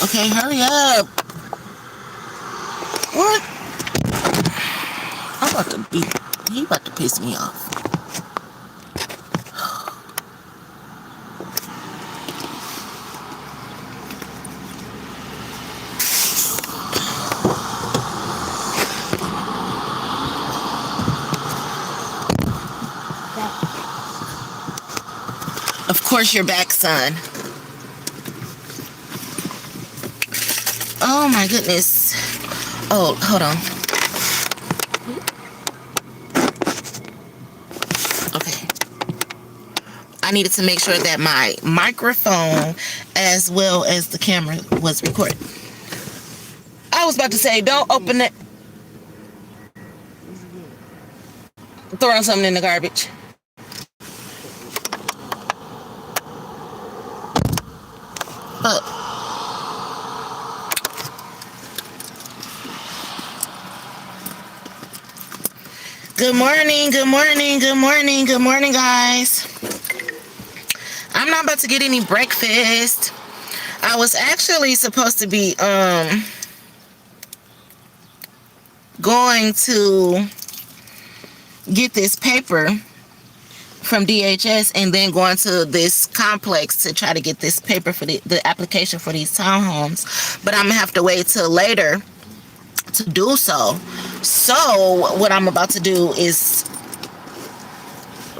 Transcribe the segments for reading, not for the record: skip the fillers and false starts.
Okay, hurry up. What? I'm about to be... He about to piss me off. Of course you're back, son. Oh my goodness. Oh, hold on. Okay. I needed to make sure that my microphone as well as the camera was recorded. I was about to say, don't open it. Throwing something in the garbage. But good morning, good morning, good morning, good morning, guys. I'm not about to get any breakfast. I was actually supposed to be going to get this paper from DHS and then going to this complex to try to get this paper for the application for these townhomes. But I'm gonna have to wait till later to do so. So what I'm about to do is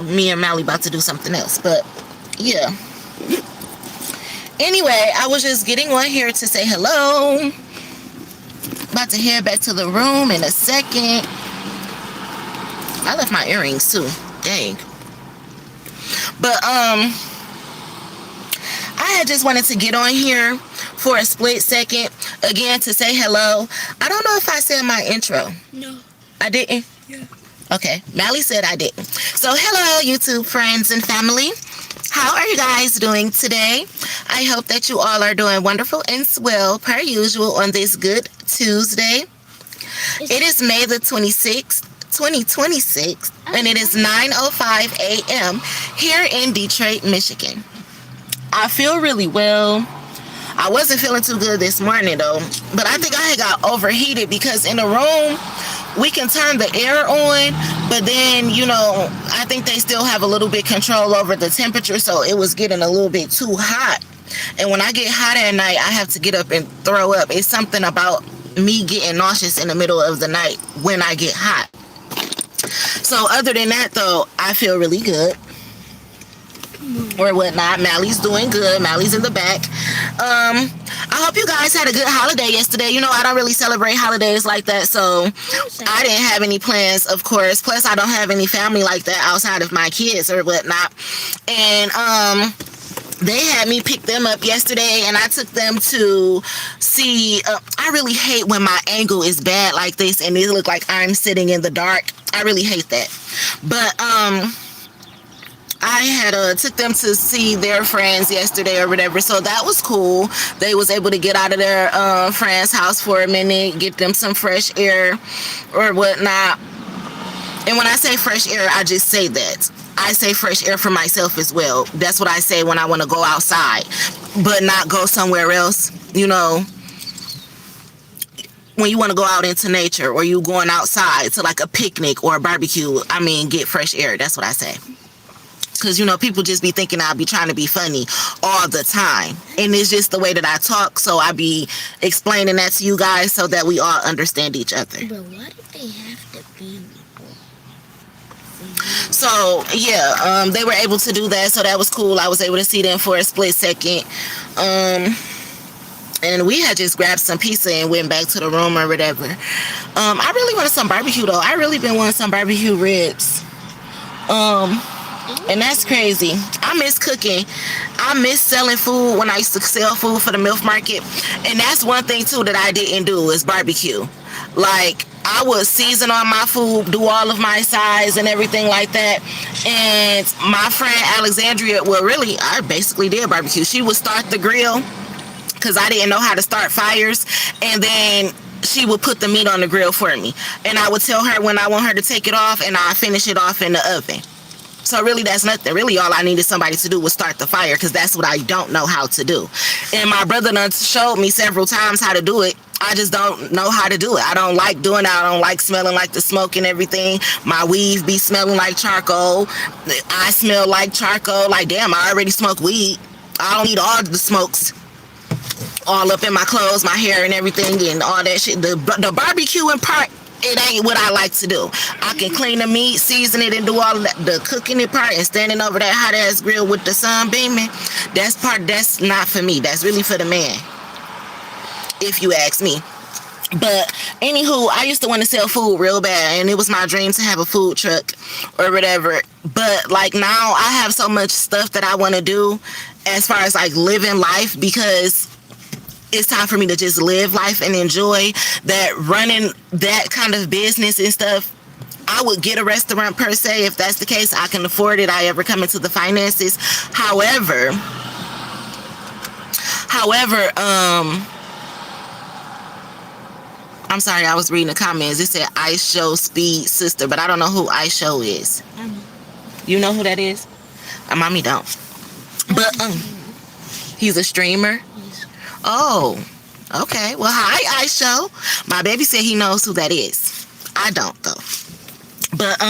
me and Mally about to do something else. But yeah. Anyway, I was just getting on here to say hello. About to head back to the room in a second. I left my earrings too. Dang. But I had just wanted to get on here for a split second again to say hello. I don't know if I said my intro. No. I didn't? Yeah. Okay. Mally said I didn't. So hello, YouTube friends and family. How are you guys doing today? I hope that you all are doing wonderful and swell per usual on this good Tuesday. It is May the 26th, 2026, and it is 9:05 a.m. here in Detroit, Michigan. I feel really well. I wasn't feeling too good this morning though, but I think I had got overheated because in the room we can turn the air on, but then, you know, I think they still have a little bit control over the temperature, so it was getting a little bit too hot. And when I get hot at night, I have to get up and throw up. It's something about me getting nauseous in the middle of the night when I get hot. So other than that though, I feel really good. Or whatnot. Mally's doing good. Mally's in the back. I hope you guys had a good holiday yesterday. You know, I don't really celebrate holidays like that, so I didn't have any plans, of course. Plus, I don't have any family like that outside of my kids or whatnot. And they had me pick them up yesterday, and I took them to see. I really hate when my angle is bad like this, and it look like I'm sitting in the dark. I really hate that. But I had took them to see their friends yesterday or whatever, so that was cool. They was able to get out of their friend's house for a minute, get them some fresh air or whatnot. And when I say fresh air, I just say that. I say fresh air for myself as well. That's what I say when I want to go outside, but not go somewhere else, you know. When you want to go out into nature or you going outside to like a picnic or a barbecue, I mean, get fresh air. That's what I say. Because, you know, people just be thinking I'll be trying to be funny all the time. And it's just the way that I talk. So I be explaining that to you guys so that we all understand each other. But what if they have to be? So, yeah, they were able to do that. So that was cool. I was able to see them for a split second. And we had just grabbed some pizza and went back to the room or whatever. I really wanted some barbecue, though. I really been wanting some barbecue ribs. And that's crazy. I miss cooking. I miss selling food when I used to sell food for the MILF market. And that's one thing too that I didn't do is barbecue. Like, I would season on my food, do all of my sides and everything like that. And my friend Alexandria, well, really, I basically did barbecue. She would start the grill because I didn't know how to start fires. And then she would put the meat on the grill for me. And I would tell her when I want her to take it off, and I finish it off in the oven. So really, that's nothing. Really, all I needed somebody to do was start the fire, because that's what I don't know how to do. And my brother done showed me several times how to do it. I just don't know how to do it. I don't like doing it. I don't like smelling like the smoke and everything. My weave be smelling like charcoal. I smell like charcoal. Like, damn, I already smoke weed. I don't need all the smokes all up in my clothes, my hair and everything and all that shit. The barbecuing part, it ain't what I like to do. I can clean the meat, season it, and do all of that. The cooking it part and standing over that hot ass grill with the sun beaming, that's not for me. That's really for the man, if you ask me. But anywho, I used to want to sell food real bad, and it was my dream to have a food truck or whatever. But like now I have so much stuff that I want to do as far as like living life, because it's time for me to just live life and enjoy that. Running that kind of business and stuff, I would get a restaurant per se if that's the case. I can afford it. I ever come into the finances. However, I'm sorry, I was reading the comments. It said Ice Show Speed Sister, but I don't know who Ice Show is. You know who that is? Mommy don't. But he's a streamer. Oh, okay. Well, hi, Ice Show. My baby said he knows who that is. I don't though. But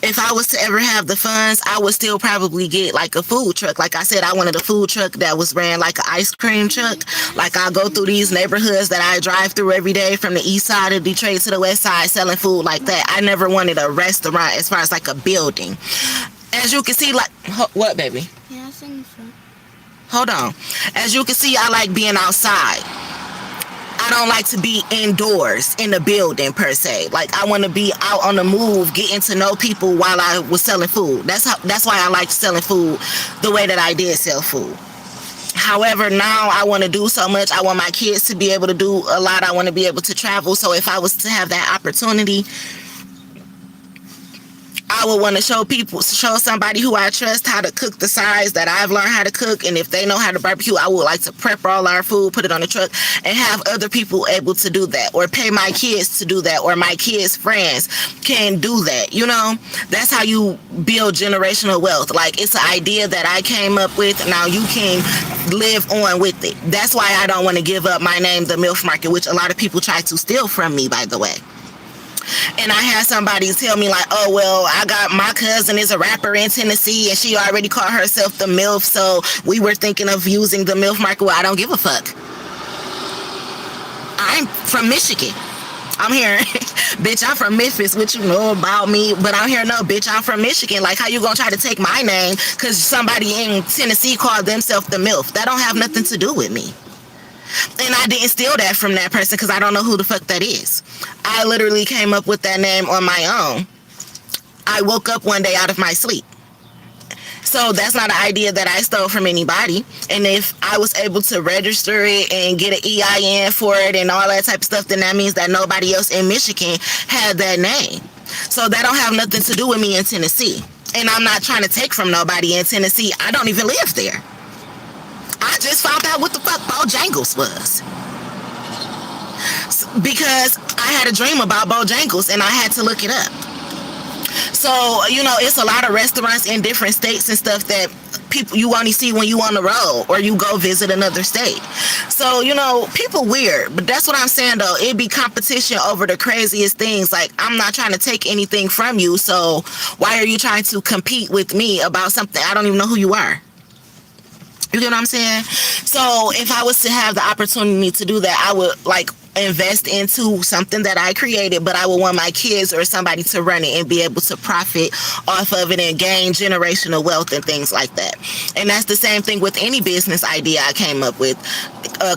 if I was to ever have the funds, I would still probably get like a food truck. Like I said, I wanted a food truck that was ran like an ice cream truck. Like I'll go through these neighborhoods that I drive through every day, from the east side of Detroit to the west side, selling food like that. I never wanted a restaurant as far as like a building. As you can see, like, what, baby? Yeah, I sing front. Hold on. As you can see, I like being outside. I don't like to be indoors in the building per se. Like I want to be out on the move, getting to know people while I was selling food. That's why I liked selling food the way that I did sell food. However, now I want to do so much. I want my kids to be able to do a lot. I want to be able to travel. So if I was to have that opportunity, I would want to show somebody who I trust how to cook the size that I've learned how to cook. And if they know how to barbecue, I would like to prep all our food, put it on the truck, and have other people able to do that, or pay my kids to do that, or my kids' friends can do that. You know, that's how you build generational wealth. Like, it's an idea that I came up with. Now you can live on with it. That's why I don't want to give up my name, the MILF Market, which a lot of people try to steal from me, by the way. And I had somebody tell me like, oh, well, I got my cousin is a rapper in Tennessee and she already called herself the MILF, so we were thinking of using the MILF Market. Well, I don't give a fuck. I'm from Michigan. I'm here. Bitch, I'm from Memphis, what you know about me? But I'm here, no, bitch, I'm from Michigan. Like, how you gonna try to take my name because somebody in Tennessee called themselves the MILF? That don't have nothing to do with me. And I didn't steal that from that person because I don't know who the fuck that is. I literally came up with that name on my own. I woke up one day out of my sleep. So that's not an idea that I stole from anybody. And if I was able to register it and get an EIN for it and all that type of stuff, then that means that nobody else in Michigan had that name. So that don't have nothing to do with me in Tennessee. And I'm not trying to take from nobody in Tennessee. I don't even live there. I just found out what the fuck Bojangles was. Because I had a dream about Bojangles and I had to look it up. So, you know, it's a lot of restaurants in different states and stuff that people you only see when you on the road or you go visit another state. So, you know, people weird, but that's what I'm saying though. It be competition over the craziest things. Like, I'm not trying to take anything from you, so why are you trying to compete with me about something? I don't even know who you are. You get what I'm saying? So if I was to have the opportunity to do that, I would like invest into something that I created, but I would want my kids or somebody to run it and be able to profit off of it and gain generational wealth and things like that. And that's the same thing with any business idea I came up with.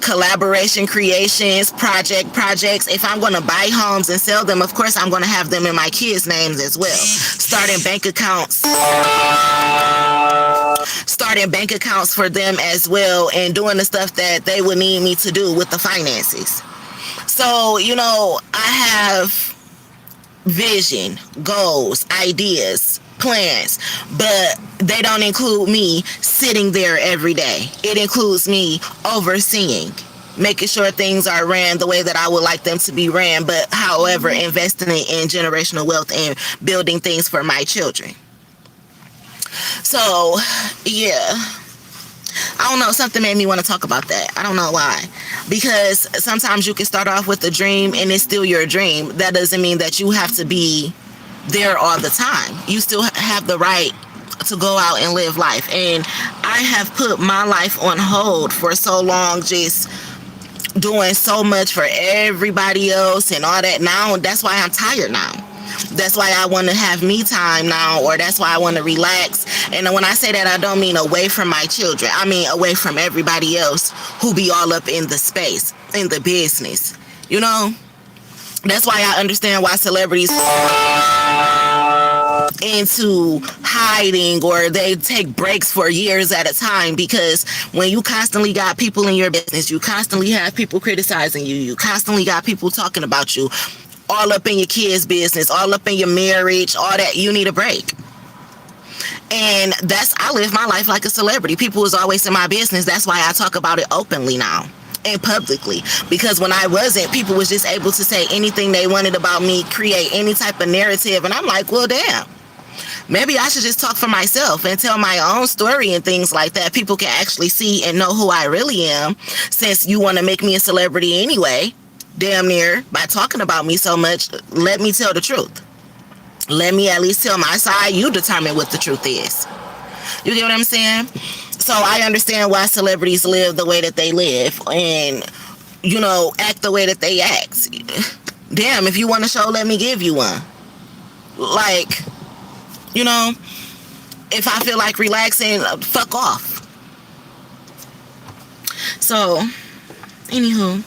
Collaboration, creations, projects. If I'm going to buy homes and sell them, of course I'm going to have them in my kids' names as well. Starting bank accounts for them as well, and doing the stuff that they would need me to do with the finances. So, you know, I have vision, goals, ideas, plans, but they don't include me sitting there every day. It includes me overseeing, making sure things are ran the way that I would like them to be ran, but however, investing in generational wealth and building things for my children. So, yeah. I don't know, something made me want to talk about that. I don't know why. Because sometimes you can start off with a dream and it's still your dream. That doesn't mean that you have to be there all the time. You still have the right to go out and live life. And I have put my life on hold for so long, just doing so much for everybody else and all that. Now that's why I'm tired now. That's why I want to have me time now, or that's why I want to relax. And when I say that, I don't mean away from my children. I mean away from everybody else who be all up in the space, in the business. You know? That's why I understand why celebrities into hiding, or they take breaks for years at a time, because when you constantly got people in your business, you constantly have people criticizing you, you constantly got people talking about you, all up in your kids' business, all up in your marriage, all that, you need a break. And I live my life like a celebrity. People is always in my business. That's why I talk about it openly now and publicly, because when I wasn't, people was just able to say anything they wanted about me, create any type of narrative, and I'm like, well, damn, maybe I should just talk for myself and tell my own story and things like that. People can actually see and know who I really am, since you want to make me a celebrity anyway, damn near, by talking about me so much. Let me tell the truth. Let me at least tell my side. You determine what the truth is. You get what I'm saying? So I understand why celebrities live the way that they live and, you know, act the way that they act. Damn, if you want a show, let me give you one. Like, you know, if I feel like relaxing, fuck off. So, anywho,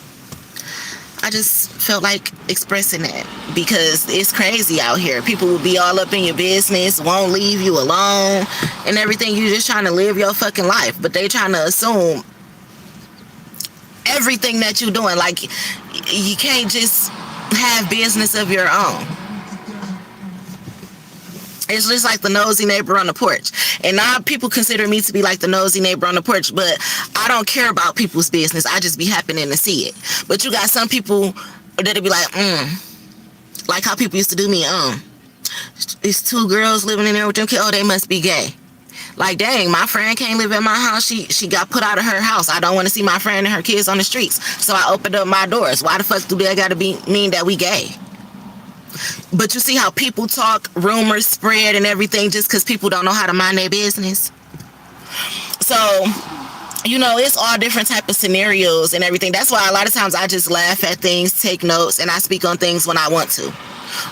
I just felt like expressing that, because it's crazy out here. People will be all up in your business, won't leave you alone and everything. You just trying to live your fucking life, but they trying to assume everything that you're doing. Like, you can't just have business of your own. It's just like the nosy neighbor on the porch. And now people consider me to be like the nosy neighbor on the porch, but I don't care about people's business. I just be happening to see it. But you got some people that'll be like, like how people used to do me, it's two girls living in there with them kids. Oh, they must be gay. Like, dang, my friend can't live in my house. She got put out of her house. I don't want to see my friend and her kids on the streets. So I opened up my doors. Why the fuck do they gotta mean that we gay? But you see how people talk, rumors spread and everything, just because people don't know how to mind their business. So, you know, it's all different type of scenarios and everything. That's why a lot of times I just laugh at things, take notes, and I speak on things when I want to,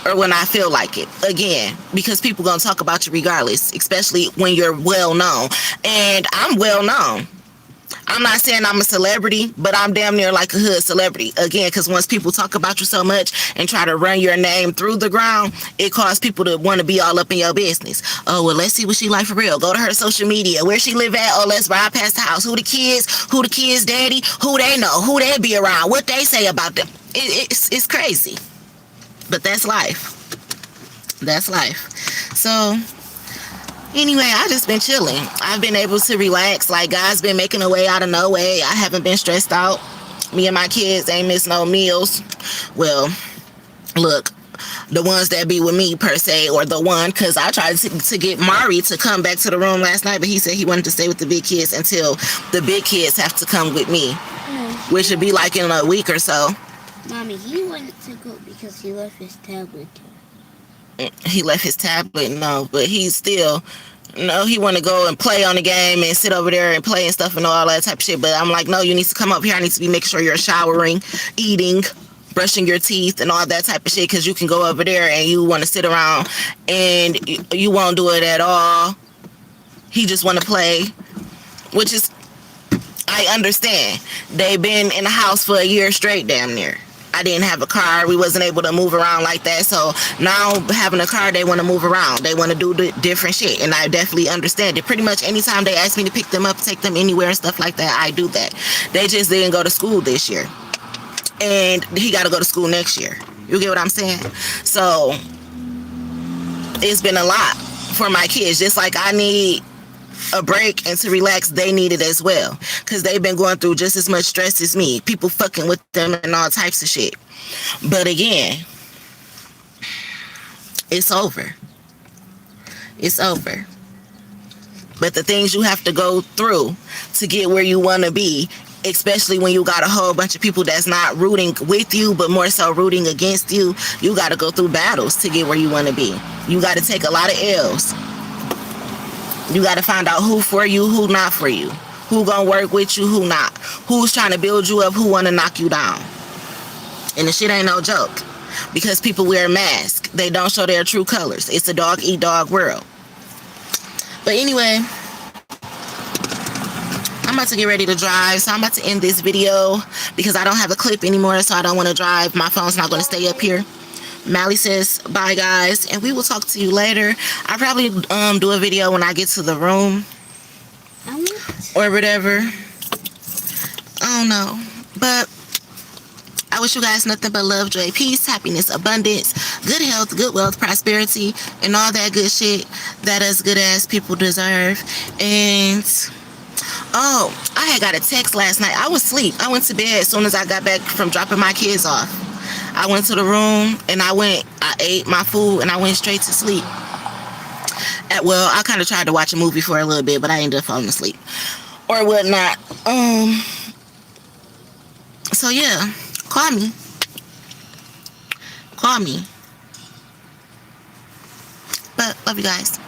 or when I feel like it. Again, because people gonna talk about you regardless, especially when you're well known. And I'm well known. I'm not saying I'm a celebrity, but I'm damn near like a hood celebrity. Again, because once people talk about you so much and try to run your name through the ground, it causes people to want to be all up in your business. Oh, well, let's see what she like for real. Go to her social media. Where she live at? Oh, let's ride past the house. Who the kids' daddy? Who they know? Who they be around? What they say about them? It's crazy. But that's life. That's life. So, anyway, I just been chilling. I've been able to relax. Like, God's been making a way out of no way. I haven't been stressed out. Me and my kids ain't missed no meals. Well, look, the ones that be with me per se, or the one, because I tried to get Mari to come back to the room last night, but he said he wanted to stay with the big kids until the big kids have to come with me, which should be like in a week or so. Mommy, he wanted to go because he left his tablet here. He left his tablet, no, but he's still, no, he want to go and play on the game and sit over there and play and stuff and all that type of shit. But I'm like, no, you need to come up here. I need to be making sure you're showering, eating, brushing your teeth and all that type of shit, because you can go over there and you want to sit around and you won't do it at all. He just want to play, which is, I understand. They've been in the house for a year straight, damn near. I didn't have a car. We wasn't able to move around like that. So now having a car, they want to move around. They want to do different shit. And I definitely understand it. Pretty much anytime they ask me to pick them up, take them anywhere and stuff like that, I do that. They just didn't go to school this year. And he got to go to school next year. You get what I'm saying? So it's been a lot for my kids. Just like I need a break and to relax, they need it as well, because they've been going through just as much stress as me, people fucking with them and all types of shit. But again, it's over. but the things you have to go through to get where you want to be, especially when you got a whole bunch of people that's not rooting with you, but more so rooting against you, you got to go through battles to get where you want to be. You got to take a lot of L's. You got to find out who for you, who not for you, who gonna work with you, who not, who's trying to build you up, who want to knock you down. And the shit ain't no joke, because people wear masks. They don't show their true colors. It's a dog eat dog world. But anyway, I'm about to get ready to drive, so I'm about to end this video because I don't have a clip anymore, so I don't want to drive. My phone's not going to stay up here. Mally says bye, guys, and we will talk to you later. I'll probably do a video when I get to the room or whatever. I don't know, but I wish you guys nothing but love, joy, peace, happiness, abundance, good health, good wealth, prosperity, and all that good shit that us good ass people deserve. And oh, I had got a text last night. I was asleep. I went to bed as soon as I got back from dropping my kids off. I went to the room and I ate my food and I went straight to sleep. Well, I kind of tried to watch a movie for a little bit, but I ended up falling asleep or whatnot. So yeah, call me. But love you guys.